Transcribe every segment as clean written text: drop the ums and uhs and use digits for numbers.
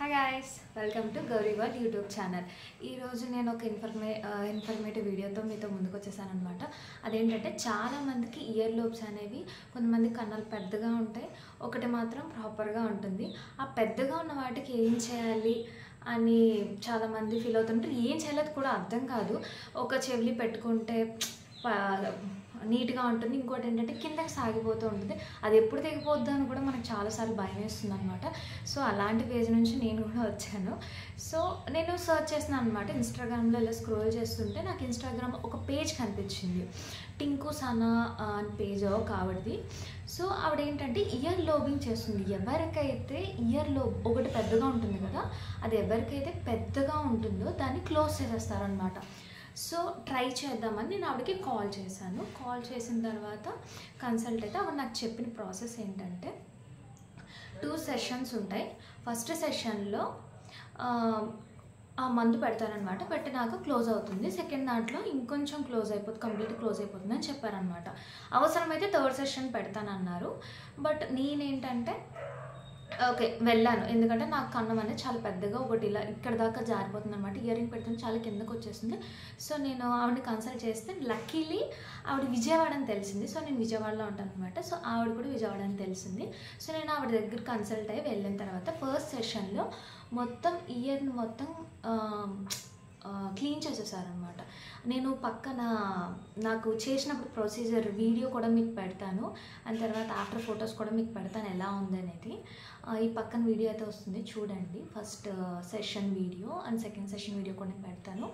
Hi guys, welcome to Gauri world YouTube channel. ఈరోజు నేను ఒక ఇన్ఫర్మేటివ్ వీడియోతో మీతో ముందుకు వచ్చేసాను అనమాట. అదేంటంటే చాలామందికి ఇయర్ లోబ్స్ అనేవి, కొంతమంది కన్నాలు పెద్దగా ఉంటాయి, ఒకటి మాత్రం ప్రాపర్గా ఉంటుంది. ఆ పెద్దగా ఉన్న వాటికి ఏం చేయాలి అని చాలామంది ఫీల్ అవుతుంటారు. ఏం చేయలేదు కూడా అర్థం కాదు. ఒక చెవిలి పెట్టుకుంటే నీట్గా ఉంటుంది, ఇంకోటి ఏంటంటే కిందకి సాగిపోతూ ఉంటుంది. అది ఎప్పుడు తెగిపోద్దా అని కూడా మనకు చాలాసార్లు భయం వేస్తుంది అనమాట. సో అలాంటి పేజ్ నుంచి నేను కూడా వచ్చాను. సో నేను సర్చ్ చేస్తున్నాను అనమాట. ఇన్స్టాగ్రామ్లో ఇలా స్క్రోల్ చేస్తుంటే నాకు ఇన్స్టాగ్రామ్ ఒక పేజ్ కనిపించింది, టింకు సనా అని పేజ్ కాబట్టి. సో ఆవిడ ఏంటంటే ఇయర్ లోబింగ్ చేస్తుంది. ఎవరికైతే ఇయర్ లోబ్ ఒకటి పెద్దగా ఉంటుంది కదా, అది ఎవరికైతే పెద్దగా ఉంటుందో దాన్ని క్లోజ్ చేసేస్తారనమాట. సో ట్రై చేద్దామని నేను ఆవిడకి కాల్ చేశాను. కాల్ చేసిన తర్వాత కన్సల్ట్ అయితే ఆవిడ నాకు చెప్పిన ప్రాసెస్ ఏంటంటే 2 సెషన్స్ ఉంటాయి. ఫస్ట్ సెషన్లో ఆ మందు పెడతారనమాట, పెట్టినాక క్లోజ్ అవుతుంది. సెకండ్ దాంట్లో ఇంకొంచెం క్లోజ్ అయిపోతుంది, కంప్లీట్ క్లోజ్ అయిపోతుంది అని చెప్పారనమాట. అవసరమైతే 3rd సెషన్ పెడతానన్నారు. బట్ నేనేంటంటే ఓకే వెళ్ళాను, ఎందుకంటే నాకు కన్నం అనేది చాలా పెద్దగా ఒకటి ఇలా ఇక్కడ దాకా జారిపోతుంది అనమాట. ఇయర్ రింగ్ పెడుతుంది, చాలా కిందకు వచ్చేసింది. సో నేను ఆవిడని కన్సల్ట్ చేస్తే లక్కీలీ ఆవిడ విజయవాడ అని తెలిసింది. సో నేను విజయవాడలో ఉంటాను అనమాట. సో ఆవిడ కూడా విజయవాడ అని తెలిసింది. సో నేను ఆవిడ దగ్గర కన్సల్ట్ అయ్యి వెళ్ళిన తర్వాత ఫస్ట్ సెషన్లో మొత్తం ఇయర్ని మొత్తం క్లీన్ చేసేసారనమాట. నేను పక్కన నాకు చేసినప్పుడు ప్రొసీజర్ వీడియో కూడా మీకు పెడతాను, అండ్ తర్వాత ఆఫ్టర్ ఫొటోస్ కూడా మీకు పెడతాను ఎలా ఉందనేది. ఈ పక్కన వీడియో అయితే వస్తుంది, చూడండి. First session video and second session video కూడా నేను పెడతాను.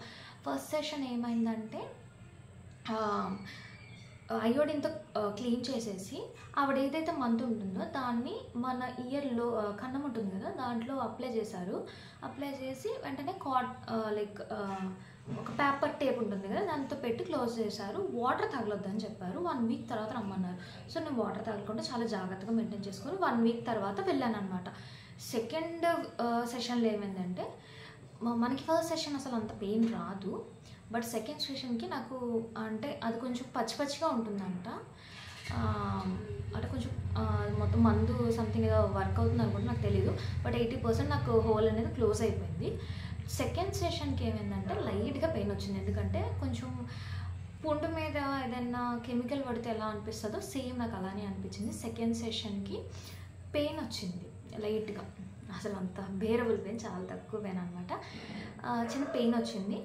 ఫస్ట్ సెషన్ ఏమైందంటే అయోడిన్తో క్లీన్ చేసేసి ఆవిడ ఏదైతే మంత్ ఉంటుందో దాన్ని మన ఇయర్లో కన్నం ఉంటుంది కదా దాంట్లో అప్లై చేశారు. అప్లై చేసి వెంటనే లైక్ ఒక పేపర్ టేప్ ఉంటుంది కదా దాంతో పెట్టి క్లోజ్ చేశారు. వాటర్ తగలొద్దని చెప్పారు. 1 వీక్ తర్వాత రమ్మన్నారు. సో నేను వాటర్ తగలకుండా చాలా జాగ్రత్తగా మెయింటైన్ చేసుకొని 1 వీక్ తర్వాత వెళ్ళాను అనమాట. సెకండ్ సెషన్లో ఏమైందంటే మనకి ఫస్ట్ సెషన్ అసలు అంత పెయిన్ రాదు, బట్ సెకండ్ సెషన్కి నాకు అంటే అది కొంచెం పచ్చిగా ఉంటుందంట. అంటే కొంచెం మొత్తం మందు సంథింగ్ ఏదో వర్క్ అవుతుంది అనుకుంటే నాకు తెలియదు, బట్ 80% నాకు హోల్ అనేది క్లోజ్ అయిపోయింది. సెకండ్ సెషన్కి ఏమైందంటే లైట్గా పెయిన్ వచ్చింది, ఎందుకంటే కొంచెం పుండు మీద ఏదైనా కెమికల్ పడితే ఎలా అనిపిస్తుందో సేమ్ నాకు అలానే అనిపించింది. సెకండ్ సెషన్కి పెయిన్ వచ్చింది లైట్గా, అసలు అంత బేరబుల్ పెయిన్, చాలా తక్కువ పెయిన్ అనమాట. చిన్న పెయిన్ వచ్చింది.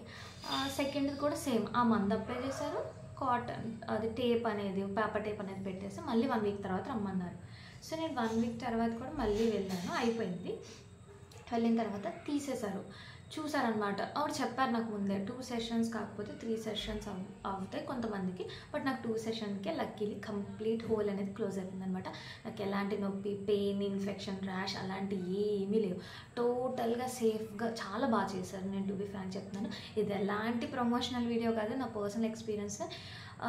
సెకండ్ కూడా సేమ్ ఆ మందు అప్లై చేశారు, కాటన్ అది టేప్ అనేది పేపర్ టేప్ అనేది పెట్టేసి మళ్ళీ 1 వీక్ తర్వాత రమ్మన్నారు. సో నేను 1 వీక్ తర్వాత కూడా మళ్ళీ వెళ్ళాను, అయిపోయింది. వెళ్ళిన తర్వాత తీసేశారు, చూసారనమాట. ఆవిడ చెప్పారు నాకు ముందే 2 సెషన్స్ కాకపోతే 3 సెషన్స్ అవుతాయి కొంతమందికి, బట్ నాకు 2 సెషన్కే లక్కీలీ కంప్లీట్ హోల్ అనేది క్లోజ్ అయిపోయింది అనమాట. నాకు ఎలాంటి నొప్పి, పెయిన్, ఇన్ఫెక్షన్, ర్యాష్ అలాంటివి ఏమీ లేవు. టోటల్గా సేఫ్గా చాలా బాగా చేశారు. నేను టు బి ఫ్రాంక్ చెప్తున్నాను, ఇది ఎలాంటి ప్రమోషనల్ వీడియో కాదు, నా పర్సనల్ ఎక్స్పీరియన్స్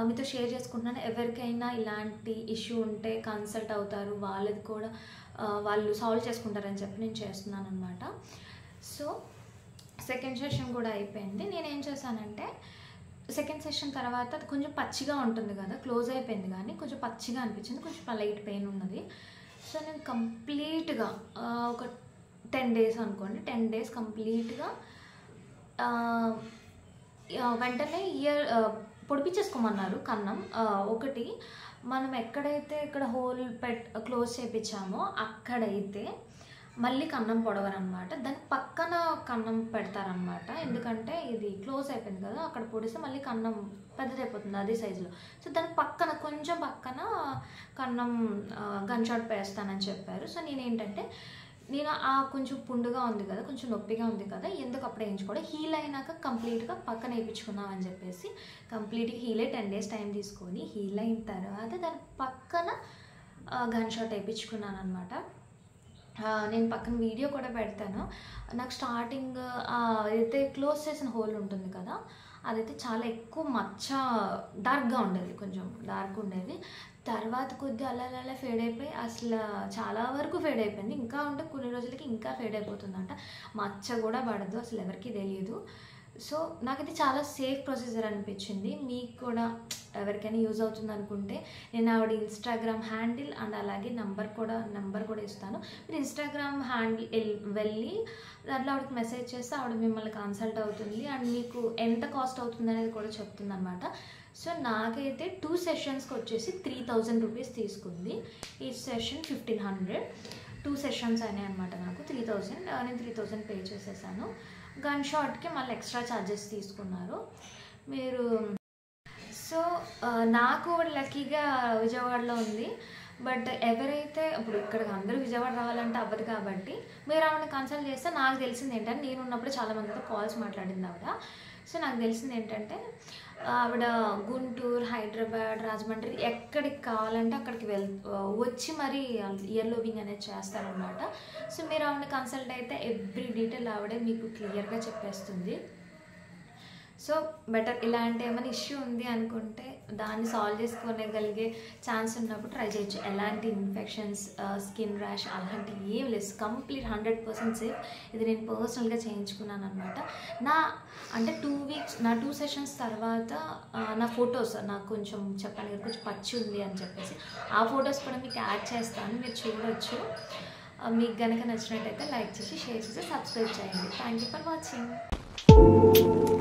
మీతో షేర్ చేసుకుంటున్నాను. ఎవరికైనా ఇలాంటి ఇష్యూ ఉంటే కన్సల్ట్ అవుతారు, వాళ్ళది కూడా వాళ్ళు సాల్వ్ చేసుకుంటారని చెప్పి నేను చేస్తున్నాను అనమాట. సో సెకండ్ సెషన్ కూడా అయిపోయింది. నేనేం చేశానంటే సెకండ్ సెషన్ తర్వాత అది కొంచెం పచ్చిగా ఉంటుంది కదా, క్లోజ్ అయిపోయింది కానీ కొంచెం పచ్చిగా అనిపించింది, కొంచెం లైట్ పెయిన్ ఉన్నది. సో నేను కంప్లీట్గా ఒక 10 డేస్ అనుకోండి, 10 డేస్ కంప్లీట్గా వెంటనే ఇయర్ పొడిపించేసుకోమన్నారు కన్నం. ఒకటి మనం ఎక్కడైతే ఇక్కడ హోల్ క్లోజ్ చేయించామో అక్కడైతే మళ్ళీ కన్నం పొడవరనమాట, దాని పక్కన కన్నం పెడతారనమాట. ఎందుకంటే ఇది క్లోజ్ అయిపోయింది కదా, అక్కడ పొడిస్తే మళ్ళీ కన్నం పెద్దదైపోతుంది అదే సైజులో. సో దాని పక్కన కొంచెం పక్కన కన్నం గన్ షాట్ వేస్తానని చెప్పారు. సో నేనేంటంటే నేను కొంచెం పుండుగా ఉంది కదా, కొంచెం నొప్పిగా ఉంది కదా, ఎందుకు అప్పుడు వేయించుకోవడం, హీల్ అయినాక కంప్లీట్గా పక్కన వేయించుకుందాం అని చెప్పేసి కంప్లీట్గా హీల్ అయ్యి 10 డేస్ టైం తీసుకొని హీల్ అయిన తర్వాత దాని పక్కన గన్ షాట్ వేయించుకున్నాను అనమాట. నేను పక్కన వీడియో కూడా పెడతాను. నాకు స్టార్టింగ్ ఏదైతే క్లోజ్ చేసిన హోల్ ఉంటుంది కదా అదైతే చాలా ఎక్కువ మచ్చ డార్క్గా ఉండేది, కొంచెం డార్క్ ఉండేది. తర్వాత కొద్దిగా అలా ఫేడ్ అయిపోయి అసలు చాలా వరకు ఫేడ్ అయిపోయింది. ఇంకా ఉంటే కొన్ని రోజులకి ఇంకా ఫేడ్ అయిపోతుందంట, మచ్చ కూడా పడదు, అసలు ఎవరికి తెలియదు. సో నాకైతే చాలా సేఫ్ ప్రొసీజర్ అనిపించింది. మీకు కూడా ఎవరికైనా యూజ్ అవుతుంది అనుకుంటే నేను ఆవిడ ఇన్స్టాగ్రామ్ హ్యాండిల్ అండ్ అలాగే నెంబర్ కూడా ఇస్తాను. మీరు ఇన్స్టాగ్రామ్ హ్యాండిల్ వెళ్ళి దాంట్లో ఆవిడకి మెసేజ్ చేస్తే ఆవిడ మిమ్మల్ని కన్సల్ట్ అవుతుంది అండ్ మీకు ఎంత కాస్ట్ అవుతుంది అనేది కూడా చెప్తుంది అనమాట. సో నాకైతే 2 సెషన్స్కి వచ్చేసి 3000 రూపీస్ తీసుకుంది. ఈ సెషన్ 1500, 2 సెషన్స్ అయినాయి అనమాట. నాకు 3000, నేను 3000 పే చేసేసాను. గన్ షాట్కి మళ్ళీ ఎక్స్ట్రా ఛార్జెస్ తీసుకున్నారు మీరు. సో నాకు లక్కీగా విజయవాడలో ఉంది. బట్ ఎవరైతే ఇప్పుడు ఇక్కడికి అందరూ విజయవాడ రావాలంటే అవ్వదు కాబట్టి మీరు ఆవిడని కన్సల్ట్ చేస్తే నాకు తెలిసింది ఏంటంటే, నేను ఉన్నప్పుడు చాలామందితో కాల్స్ మాట్లాడింది ఆవిడ. సో నాకు తెలిసింది ఏంటంటే ఆవిడ గుంటూరు, హైదరాబాద్, రాజమండ్రి ఎక్కడికి కావాలంటే అక్కడికి వచ్చి మరి ఇయర్ లోవింగ్ అనేది చేస్తారనమాట. సో మీరు ఆవిడని కన్సల్ట్ అయితే ఎవ్రీ డీటెయిల్ ఆవిడే మీకు క్లియర్గా చెప్పేస్తుంది. సో బెటర్ ఇలాంటి ఏమైనా ఇష్యూ ఉంది అనుకుంటే దాన్ని సాల్వ్ చేసుకోగలిగే ఛాన్స్ ఉన్నప్పుడు ట్రై చేయొచ్చు. ఎలాంటి ఇన్ఫెక్షన్స్, స్కిన్ ర్యాష్ అలాంటివి ఏం లేదు, కంప్లీట్ 100% సేఫ్. ఇది నేను పర్సనల్గా చేయించుకున్నాను అనమాట. అంటే 2 వీక్స్ నా 2 సెషన్స్ తర్వాత నా ఫొటోస్ నాకు కొంచెం చెప్పాను కదా, కొంచెం పచ్చి ఉంది అని చెప్పేసి ఆ ఫొటోస్ కూడా మీకు యాడ్ చేస్తాను, మీరు చూడవచ్చు. మీకు కనుక నచ్చినట్టయితే లైక్ చేసి, షేర్ చేసి, సబ్స్క్రైబ్ చేయండి. Thank you for watching.